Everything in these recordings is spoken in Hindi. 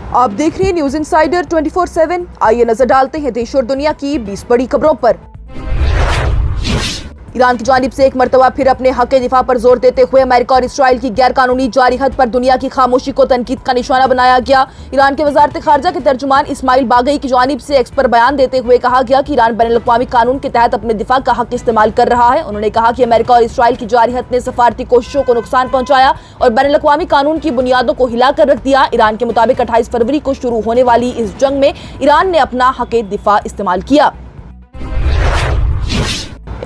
आप देख रहे हैं न्यूज इंसाइडर 24/7। आइए नजर डालते हैं देश और दुनिया की 20 बड़ी खबरों पर। ईरान की जानिब से एक मरतबा फिर अपने हक दिफा पर जोर देते हुए अमेरिका और इसराइल की गैर कानूनी जारी हद पर दुनिया की खामोशी को तनकीद का निशाना बनाया गया। ईरान के वजारत खारजा के तर्जुमान इस्माइल बागई की जानिब से एक्स पर बयान देते हुए कहा गया कि ईरान बैनुल-अक़वामी कानून के तहत अपने दिफा का हक इस्तेमाल कर रहा है। उन्होंने कहा कि अमेरिका और इसराइल की जारी हद ने सफारती कोशिशों को नुकसान पहुंचाया और बैनुल-अक़वामी कानून की बुनियादों को हिलाकर रख दिया। ईरान के मुताबिक 28 फरवरी को शुरू होने वाली इस जंग में ईरान ने अपना हक दिफा इस्तेमाल किया।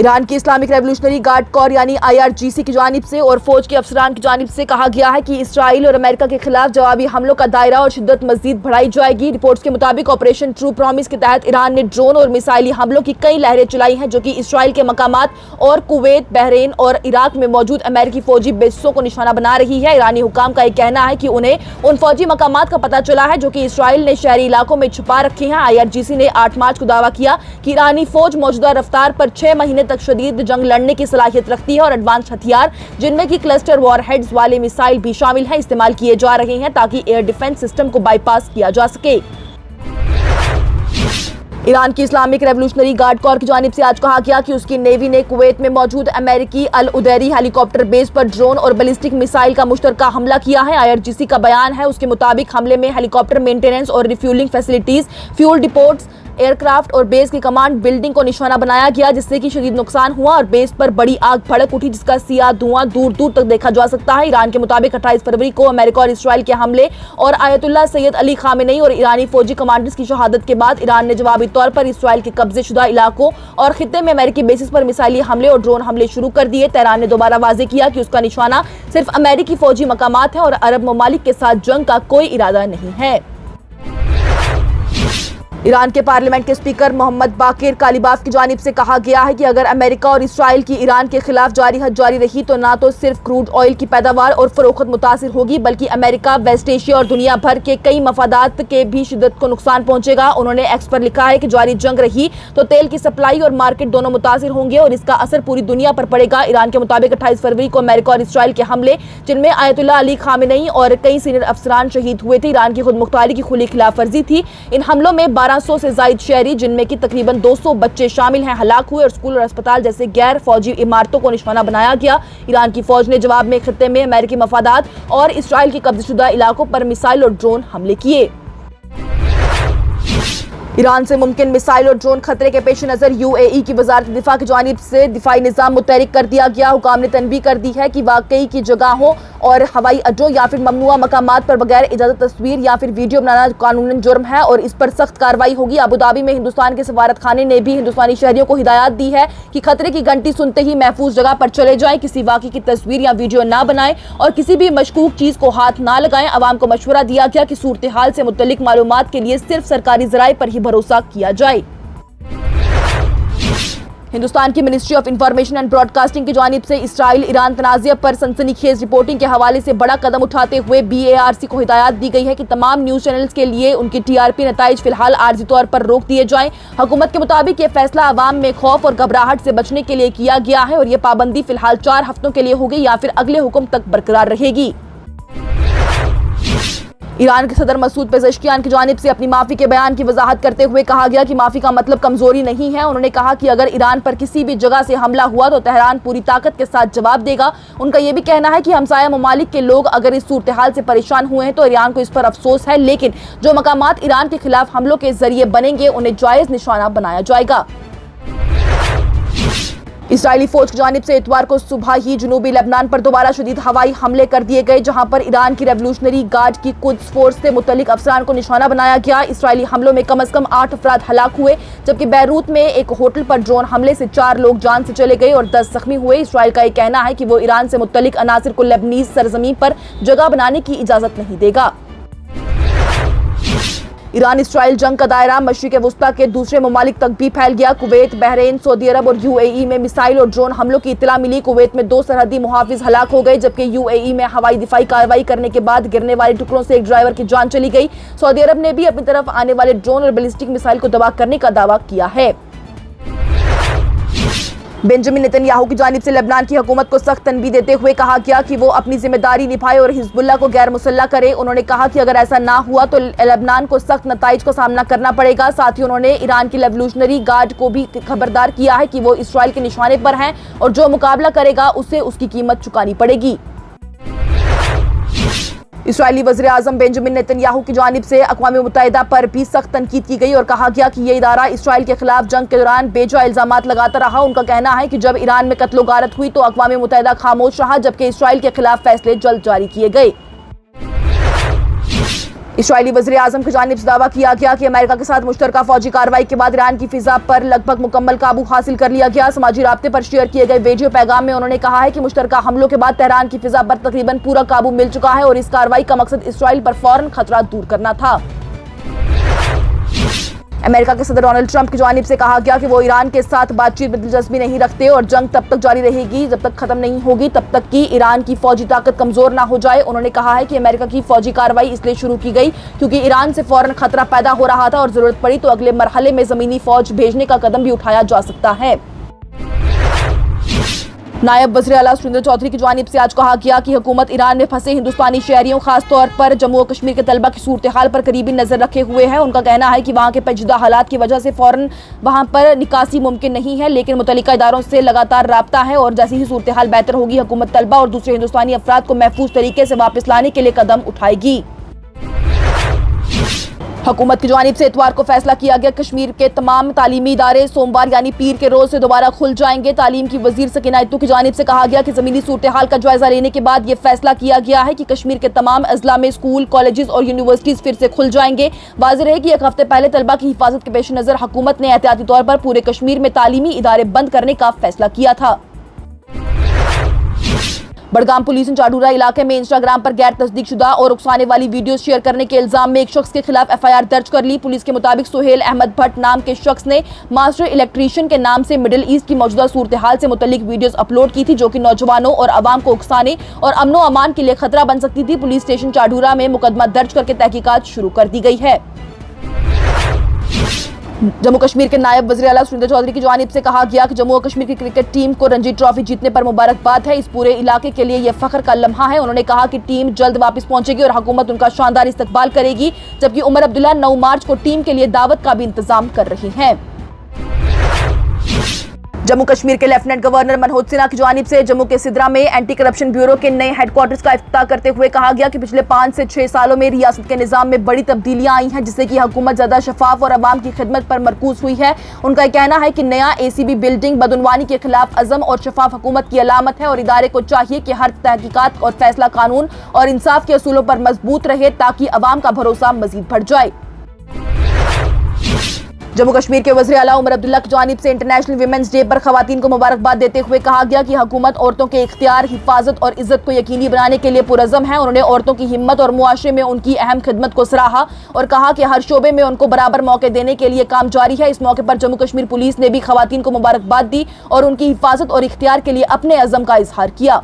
ईरान की इस्लामिक रेवोल्यूशनरी गार्ड कोर यानी IRGC की जानिब से और फौज के अफसरान की जानिब से कहा गया है कि इसराइल और अमेरिका के खिलाफ जवाबी हमलों का दायरा और शिद्दत मजीद बढ़ाई जाएगी। रिपोर्ट्स के मुताबिक ऑपरेशन ट्रू प्रॉमिस के तहत ईरान ने ड्रोन और मिसाइली हमलों की कई लहरें चलाई हैं जो कि इसराइल के मकामात और कुवैत, बहरीन और इराक में मौजूद अमेरिकी फौजी बेसों को निशाना बना रही है। ईरानी हुकाम का एक कहना है कि उन्हें उन फौजी मकामात का पता चला है जो कि इसराइल ने शहरी इलाकों में छुपा रखे हैं। IRGC ने 8 मार्च को दावा किया कि ईरानी फौज मौजूदा रफ्तार पर 6 महीने तक शदीद जंग लड़ने की सलाहियत रखती है और एडवांस हथियार जिनमें कि क्लस्टर वॉरहेड्स वाले मिसाइल भी शामिल हैं इस्तेमाल किए जा रहे हैं ताकि एयर डिफेंस सिस्टम को बाईपास किया जा सके। ईरान की इस्लामिक रेवोल्यूशनरी गार्ड कोर की जानिब से आज कहा गया कि उसकी नेवी ने कुवैत में मौजूद अमेरिकी अल उदैरी हेलीकॉप्टर बेस पर ड्रोन और बैलिस्टिक मिसाइल का मुश्तरका हमला किया है। IRGC का बयान है, उसके मुताबिक हमले में हेलीकॉप्टर मेंटेनेंस और रिफ्यूलिंग फैसिलिटीज, फ्यूल डिपोट्स, एयरक्राफ्ट और बेस की कमांड बिल्डिंग को निशाना बनाया गया जिससे कि शदीद नुकसान हुआ और बेस पर बड़ी आग भड़क उठी जिसका सियाह धुआं दूर दूर तक देखा जा सकता है। ईरान के मुताबिक 28 फरवरी को अमेरिका और इसराइल के हमले और आयतुल्लाह सैयद अली खामेनी और ईरानी फौजी कमांडर्स की शहादत के बाद ईरान ने जवाबी तौर पर इसराइल के कब्जे शुदा इलाकों और खित्ते में अमेरिकी बेसिस पर मिसाइली हमले और ड्रोन हमले शुरू कर दिए। तेहरान ने दोबारा वाज़ेह किया कि उसका निशाना सिर्फ अमेरिकी फौजी मकामात है और अरब ममालिक के साथ जंग का कोई इरादा नहीं है। ईरान के पार्लियामेंट के स्पीकर मोहम्मद बाकिर कालिबाफ की जानिब से कहा गया है कि अगर अमेरिका और इसराइल की ईरान के खिलाफ जारी हद जारी रही तो ना तो सिर्फ क्रूड ऑयल की पैदावार और फरोख्त मुतासिर होगी बल्कि अमेरिका, वेस्ट एशिया और दुनिया भर के कई मफादात के भी शिद्दत को नुकसान पहुंचेगा। उन्होंने एक्स पर लिखा है कि जारी जंग रही तो तेल की सप्लाई और मार्केट दोनों मुतासिर होंगे और इसका असर पूरी दुनिया पर पड़ेगा। ईरान के मुताबिक 28 फरवरी को अमेरिका और इसराइल के हमले जिनमें आयतुल्लाह अली खामेनी और कई सीनियर अफसरान शहीद हुए थे, ईरान की खुद मुख्तारी की खुली खिलाफ वर्जी थी। इन हमलों में 1200 से जायद शहरी जिनमें कि तकरीबन 200 बच्चे शामिल हैं हलाक हुए और स्कूल और अस्पताल जैसे गैर फौजी इमारतों को निशाना बनाया गया। ईरान की फौज ने जवाब में खित्ते में अमेरिकी मफादात और इसराइल के कब्जेशुदा इलाकों पर मिसाइल और ड्रोन हमले किए। ईरान से मुमकिन मिसाइल और ड्रोन खतरे के पेश नज़र UAE की वजारत दिफा की जानिब से दिफाई निज़ाम मुतहरिक कर दिया गया। हुकाम ने तनबीह कर दी है कि वाकई की जगहों और हवाई अड्डों या फिर ममनुआ मकामात पर बगैर इजाज़त तस्वीर या फिर वीडियो बनाना कानूनन जुर्म है और इस पर सख्त कार्रवाई होगी। अबू धाबी में हिंदुस्तान के सफारत खाने ने भी हिंदुस्तानी शहरियों को हिदायत दी है कि खतरे की घंटी सुनते ही महफूज जगह पर चले जाएं, किसी वाक़ई की तस्वीर या वीडियो ना बनाएं और किसी भी मशकूक चीज़ को हाथ ना लगाएं। अवाम को मशवरा दिया गया कि सूरत हाल से मुतल्लिक मालूमात के लिए सिर्फ सरकारी ज़राए पर ही भरोसा किया जाए। हिंदुस्तान की ministry of information and broadcasting की जानिब से इसराइल ईरान तनाज़ा पर सनसनीखेज रिपोर्टिंग के हवाले से बड़ा कदम उठाते हुए BARC को हिदायत दी गई है कि तमाम न्यूज़ चैनल्स के लिए उनकी TRP नताइज फिलहाल आर्जी तौर पर रोक दिए जाएं। हुकूमत के मुताबिक ये फैसला अवाम में खौफ और घबराहट से बचने के लिए किया गया है और ये पाबंदी फिलहाल 4 हफ्तों के लिए होगी या फिर अगले हुक्म तक बरकरार रहेगी। ईरान के सदर मसूद पेज़ेश्कियान की जानिब से अपनी माफ़ी के बयान की वजाहत करते हुए कहा गया कि माफ़ी का मतलब कमज़ोरी नहीं है। उन्होंने कहा कि अगर ईरान पर किसी भी जगह से हमला हुआ तो तेहरान पूरी ताकत के साथ जवाब देगा। उनका यह भी कहना है कि हमसाया ममालिक के लोग अगर इस सूरत हाल से परेशान हुए हैं तो ईरान को इस पर अफसोस है, लेकिन जो मकामात ईरान के खिलाफ हमलों के जरिए बनेंगे उन्हें जायज़ निशाना बनाया जाएगा। इसराइली फौज की जानिब से इतवार को सुबह ही जुनूबी लेबनान पर दोबारा शदीद हवाई हमले कर दिए गए जहां पर ईरान की रेवोल्यूशनरी गार्ड की कुद्स फोर्स से मुतल्लिक अफसरान को निशाना बनाया गया। इसराइली हमलों में कम से कम 8 अफराद हलाक हुए जबकि बैरूत में एक होटल पर ड्रोन हमले से 4 लोग जान से चले गए और 10 जख्मी हुए। इसराइल का यह कहना है कि वो ईरान से मुतल्लिक अनासिर को लेबनीज सरजमीन पर जगह बनाने की इजाजत नहीं देगा। ईरान इसराइल जंग का दायरा मशरिक़ वुस्ता के दूसरे ममालिक तक भी फैल गया। कुवैत, बहरीन, सऊदी अरब और UAE में मिसाइल और ड्रोन हमलों की इत्तला मिली। कुवैत में 2 सरहदी मुहाफिज हलाक हो गए जबकि UAE में हवाई दिफाई कार्रवाई करने के बाद गिरने वाले टुकड़ों से एक ड्राइवर की जान चली गई। सऊदी अरब ने भी अपनी तरफ आने वाले ड्रोन और बैलिस्टिक मिसाइल को तबाह करने का दावा किया है। बेंजामिन नेतन्याहू की जानिब से लेबनान की हुकूमत को सख्त तनबीह देते हुए कहा गया कि वो अपनी जिम्मेदारी निभाए और हिजबुल्लाह को गैर मुसल्लह करे। उन्होंने कहा कि अगर ऐसा ना हुआ तो लेबनान को सख्त नताइज को सामना करना पड़ेगा। साथ ही उन्होंने ईरान की रेवोल्यूशनरी गार्ड को भी खबरदार किया है कि वो इसराइल के निशाने पर हैं और जो मुकाबला करेगा उसे उसकी कीमत चुकानी पड़ेगी। इस्राएली वज़ीर आज़म बेंजामिन नेतन्याहू की जानिब से अक़वाम मुत्तहिदा पर भी सख्त तनकीद की गई और कहा गया कि ये इदारा इसराइल के खिलाफ जंग के दौरान बेजा इल्ज़ामात लगाता रहा। उनका कहना है कि जब ईरान में कत्लो गारत हुई तो अक़वाम मुत्तहिदा खामोश रहा, जबकि इसराइल के खिलाफ फैसले जल्द जारी किए गए। इस्राएली वज़ीर आज़म की जानिब से दावा किया गया कि अमेरिका के साथ मुश्तरका फौजी कार्रवाई के बाद ईरान की फिजा पर लगभग मुकम्मल काबू हासिल कर लिया गया। समाजी राब्ते पर शेयर किए गए वीडियो पैगाम में उन्होंने कहा है कि मुश्तरका हमलों के बाद तेहरान की फिजा पर तकरीबन पूरा काबू मिल चुका है और इस कार्रवाई का मकसद इसराइल पर फौरन खतरा दूर करना था। अमेरिका के सदर डोनाल्ड ट्रंप की जानिब से कहा गया कि वो ईरान के साथ बातचीत में दिलचस्पी नहीं रखते और जंग तब तक जारी रहेगी जब तक खत्म नहीं होगी, तब तक कि ईरान की फौजी ताकत कमजोर ना हो जाए। उन्होंने कहा है कि अमेरिका की फौजी कार्रवाई इसलिए शुरू की गई क्योंकि ईरान से फौरन खतरा पैदा हो रहा था और जरूरत पड़ी तो अगले मरहले में जमीनी फौज भेजने का कदम भी उठाया जा सकता है। नायब वज़ीर आला सुरेंद्र चौधरी की जानिब से आज कहा गया कि हुकूमत ईरान में फंसे हिंदुस्तानी शहरियों खासतौर पर जम्मू और कश्मीर के तलबा की सूरत हाल पर करीबी नजर रखे हुए है। उनका कहना है कि वहाँ के पेचीदा हालात की वजह से फौरन वहाँ पर निकासी मुमकिन नहीं है, लेकिन मुतल्लिका इदारों से लगातार राब्ता है और जैसी ही सूरत हाल बेहतर होगी हुकूमत तलबा और दूसरे हिंदुस्तानी अफराद को महफूज तरीके से वापस लाने के लिए कदम उठाएगी। हुकूमत की जानिब से इतवार को फैसला किया गया कश्मीर के तमाम तालीमी इदारे सोमवार यानी पीर के रोज से दोबारा खुल जाएंगे। तालीम की वजीर सकीना इत्तू की जानिब से कहा गया कि जमीनी सूरत हाल का जायजा लेने के बाद ये फैसला किया गया है कि कश्मीर के तमाम अजला में स्कूल, कॉलेजेस और यूनिवर्सिटीज फिर से खुल जाएंगे। वाज़ेह है कि एक हफ्ते पहले तलबा की हिफाजत के पेश नजर हुकूमत ने एहतियाती तौर पर पूरे कश्मीर में तालीमी इदारे बंद करने का फैसला किया था। बडगाम पुलिस ने चाडूरा इलाके में इंस्टाग्राम पर गैर तस्दीकशुदा और उकसाने वाली वीडियो शेयर करने के इल्जाम में एक शख्स के खिलाफ एफआईआर दर्ज कर ली। पुलिस के मुताबिक सुहेल अहमद भट्ट नाम के शख्स ने मास्टर इलेक्ट्रीशियन के नाम से मिडिल ईस्ट की मौजूदा सूरत हाल से मुतल्लिक वीडियोस अपलोड की थी जो कि नौजवानों और आवाम को उकसाने और अमनो अमान के लिए खतरा बन सकती थी। पुलिस स्टेशन चाडूरा में मुकदमा दर्ज करके तहकीकात शुरू कर दी गई है। जम्मू कश्मीर के नायब वज़ीर आला सुरेंद्र चौधरी की जानिब से कहा गया कि जम्मू और कश्मीर की क्रिकेट टीम को रणजी ट्रॉफी जीतने पर मुबारकबाद है। इस पूरे इलाके के लिए यह फख्र का लम्हा है। उन्होंने कहा कि टीम जल्द वापस पहुंचेगी और हुकूमत उनका शानदार इस्तकबाल करेगी, जबकि उमर अब्दुल्ला 9 मार्च को टीम के लिए दावत का भी इंतजाम कर रही हैं। जम्मू कश्मीर के लेफ्टिनेंट गवर्नर मनोज सिन्हा की जानिब से जम्मू के सिद्रा में एंटी करप्शन ब्यूरो के नए हेडक्वार्टर्स का इफ्तिताह करते हुए कहा गया कि पिछले 5 से 6 सालों में रियासत के निजाम में बड़ी तब्दीलियां आई हैं, जिससे कि हुकूमत ज्यादा शफाफ और अवाम की खिदमत पर मरकूज हुई है। उनका कहना है कि नया ACB बिल्डिंग बदउनवानी के खिलाफ अज़म और शफाफ हुकूमत की अलामत है और इदारे को चाहिए कि हर तहकीकात और फैसला कानून और इंसाफ के असूलों पर मजबूत रहे ताकि अवाम का भरोसा मजीद बढ़ जाए। जम्मू कश्मीर के वज़ीर आला उमर अब्दुल्ला की जानिब से इंटरनेशनल वीमेंस डे पर खवातीन को मुबारकबाद देते हुए कहा गया कि हुकूमत औरतों के इख्तियार, हिफाजत और इज्जत को यकीनी बनाने के लिए पुरज़म है। उन्होंने औरतों की हिम्मत और मुआशरे में उनकी अहम खिदमत को सराहा और कहा कि हर शोबे में उनको बराबर मौके देने के लिए काम जारी है। इस मौके पर जम्मू कश्मीर पुलिस ने भी खवातीन को मुबारकबाद दी और उनकी हिफाजत और इख्तियार के लिए अपने अज़म का इजहार किया।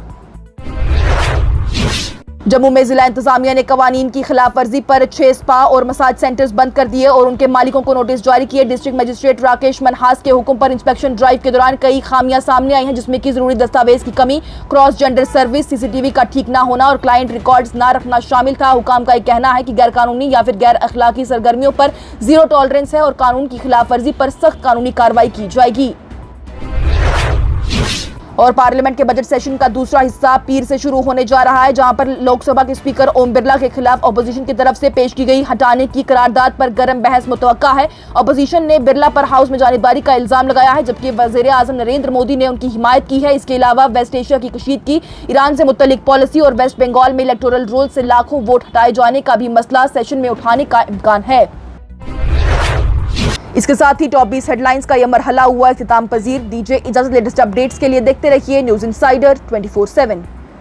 जम्मू में जिला इंतजामिया ने कवानीन की खिलाफ वर्जी पर 6 स्पा और मसाज सेंटर्स बंद कर दिए और उनके मालिकों को नोटिस जारी किए। डिस्ट्रिक्ट मजिस्ट्रेट राकेश मनहास के हुक्म पर इंस्पेक्शन ड्राइव के दौरान कई खामियां सामने आई हैं, जिसमें कि जरूरी दस्तावेज की कमी, क्रॉस जेंडर सर्विस, CCTV का ठीक ना होना और क्लाइंट रिकॉर्ड्स ना रखना शामिल था। हुकाम का एक कहना है कि गैर कानूनी या फिर गैर अखलाकी सरगर्मियों पर जीरो टॉलरेंस है और कानून की खिलाफ वर्जी पर सख्त कानूनी कार्रवाई की जाएगी। और पार्लियामेंट के बजट सेशन का दूसरा हिस्सा पीर से शुरू होने जा रहा है, जहां पर लोकसभा के स्पीकर ओम बिरला के खिलाफ अपोजिशन की तरफ से पेश की गई हटाने की करारदाद पर गर्म बहस मुतवक्का है। अपोजिशन ने बिरला पर हाउस में जानिबदारी का इल्जाम लगाया है, जबकि वज़ीर आज़म नरेंद्र मोदी ने उनकी हिमायत की है। इसके अलावा वेस्ट एशिया की कशीदगी, ईरान से मुतल्लिक पॉलिसी और वेस्ट बंगाल में इलेक्टोरल रोल से लाखों वोट हटाए जाने का भी मसला सेशन में उठाने का इम्कान है। इसके साथ ही टॉप 20 हेडलाइंस का यह मरहला हुआ इख्तिताम पजीर। दीजिए इजाजत। लेटेस्ट अपडेट्स के लिए देखते रहिए न्यूज़ इंसाइडर 24/7।